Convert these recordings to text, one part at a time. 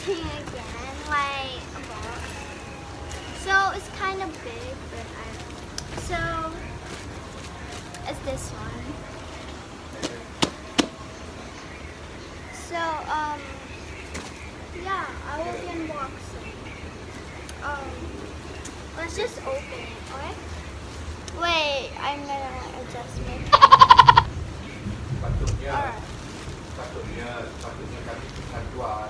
unboxing again, like a box. So it's kind of big, but I don't know. So it's this one. So yeah, I will be unboxing. Let's just open it, alright? Wait, I'm gonna adjust my Alright. Sepatutnya kami persatuan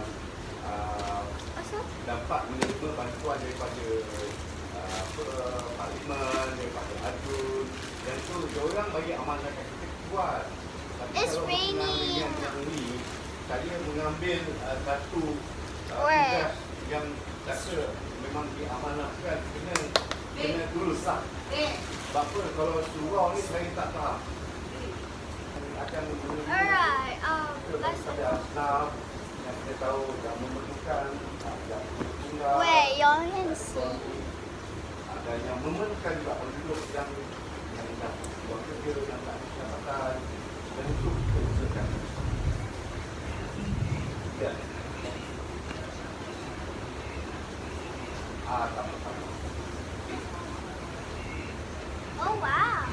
dapat menerima bantuan daripada parlimen, daripada AJUN, dan tu diorang bagi amanah kita buat. It's raining. Saya mengambil satu tugas yang rasa memang diamanahkan kena teruslah. Sebab apa, kalau surau ni saya tak faham. Akan Alright, let's ada asnaf yang kita tahu yang memerlukan, yang tunggal. Wait, y'all can see. Ada yang memerlukan juga penduduk yang dah buat kerja, yang tak ada pendapatan, dan itu kita usahakan. Ya. Tak apa-apa. Oh wow.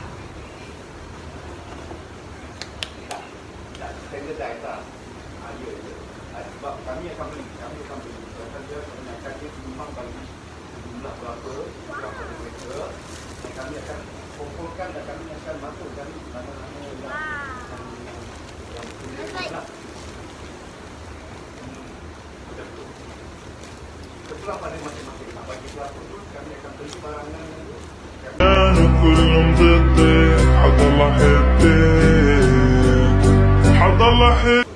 Standardize lah. Ya. Sebab kami akan beli. Sebab dia kebanyakan dia memang bagi jumlah berapa mereka. Dan kami akan kumpulkan dan kami akan masukkan nama-nama yang punya lah. Betul. Kebetulan pada masing-masing nak bagi berapa tu, kami akan beli barangan itu. كلهم ضدي حضل حدي حضل حدي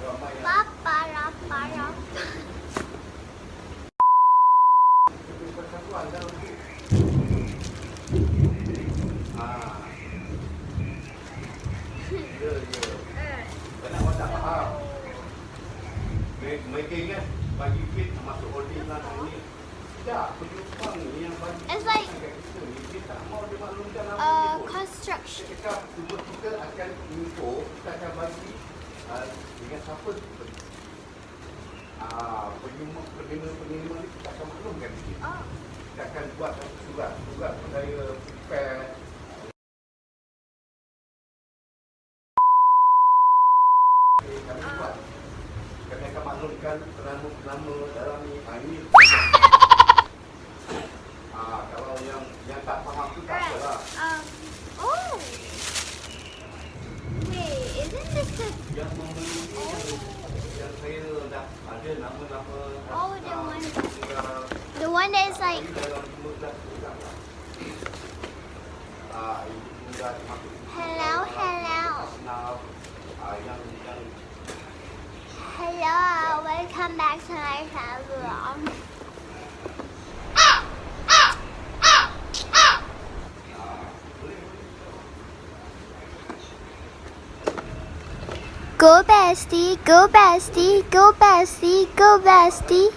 Mereka ingat bagi duit masuk holding lah ni. Tak, penyumbang ni yang bagi. It's like dia tak mau dia maklumkan apa ni. Construction. Ketika kita akan info, kita akan bagi dengan siapa penerima ni kita akan maklumkan dia. Kita akan buat satu surat budaya prepare. Kami buat. Kami akan maklumkan penama dalam ni. Ini kalau yang tak faham tu tak apalah. Oh. Wait, isn't this the Yang membeli yang saya dah ada nama-nama. Oh, the one that is like hello. Hello, welcome back to my vlog. Go bestie, go bestie, go bestie, go bestie.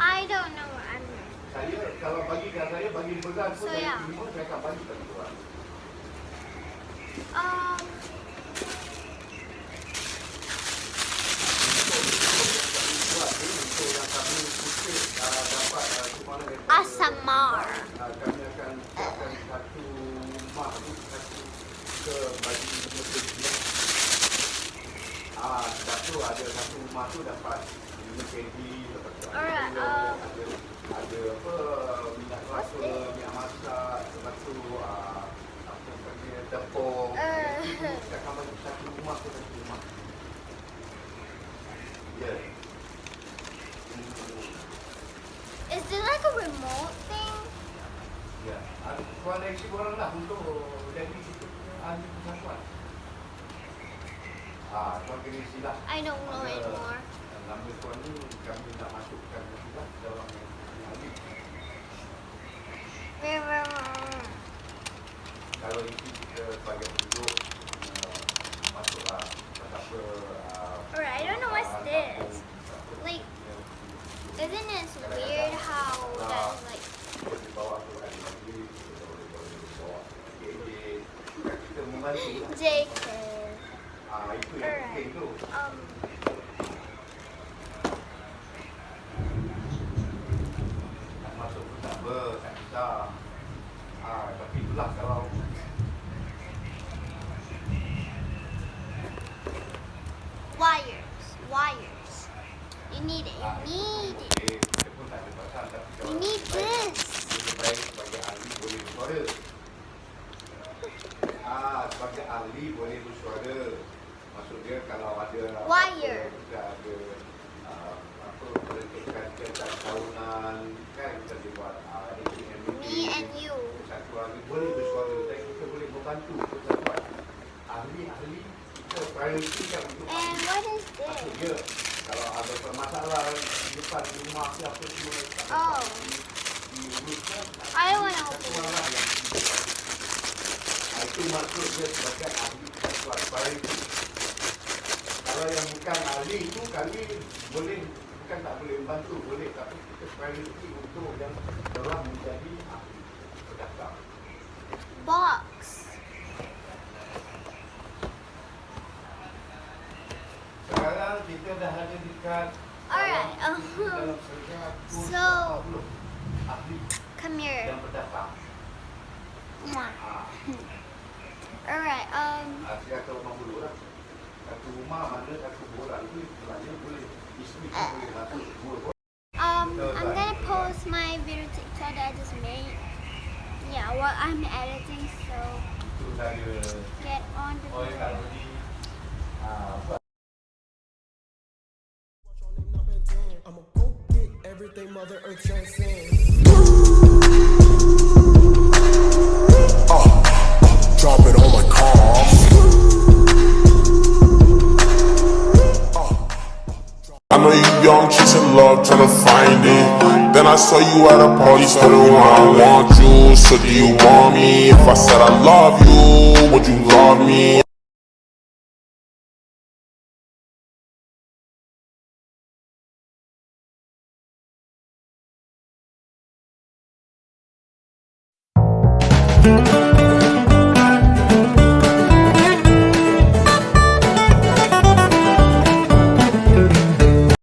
I don't know what I'm doing. Saya kalau bagikan saya bagi pegang pun So, saya yeah. terima, saya akan bagi pada tuan. Untuk yang kami kutip dapat sumbangan daripada ASMR. kami akan siapkan satu rumah tu, satu ke bagi muslim. Sebab tu ada satu rumah tu dapat candy, lepas tu Alright, ada apa, minyak kelapa, minyak masak, lepas tu apa panggil tepung. Kita akan bagi satu rumah tu, satu rumah. Ya. Is there like a remote thing? Ya. Koneksi orang lah untuk jadi kita punya ahli persatuan. Tuan kena silah. I don't know anymore. Nama tuan ni kami nak masukkan juga dalam ahli. Kalau ini kita sebagai penduduk masuklah apa. Alright, I don't know what's this. Like, isn't it weird how that like JK? Itu yang penting tu. You need it. Ah, You need it. boleh. Kita pun tak ada pasal. Tapi You kalau need baik, this. lebih baik sebagai ahli boleh bersuara. Sebagai ahli boleh bersuara. Maksud dia kalau ada Wire. kita ada apa peruntukan kegiatan tahunan kan kita buat Me and you. satu ahli boleh bersuara dan kita boleh membantu kita buat ahli-ahli kita prioritikan untuk And what is maksud this? dia kalau ada permasalahan di depan rumah ke apa semua tak Oh. dapat diuruskan I want to satu open it. orang yang itu maksud dia sebagai ahli kita buat priority. Kalau yang bukan ahli itu kami boleh bukan tak boleh membantu boleh tapi kita priority untuk yang telah menjadi ahli berdasar. Box. Sekarang kita dah ada dekat Alright. dalam 140 So- ahli Come here. yang berdasar. Mwah. Ah, Alright. saya kata rumah dulu lah. Satu rumah mana satu bola itu istilahnya boleh isteri pun boleh masuk dua. I'm gonna post my video TikTok that I just made. Yeah, while I'm editing, so Itu saya get on the oleh video. kalau di buat I'ma go get everything Mother Earth transcends. Drop it on my car. I know you young, chasing love, trying to find it. Then I saw you at a party, starting I want you. So do you want me? If I said I love you, would you love me? Thank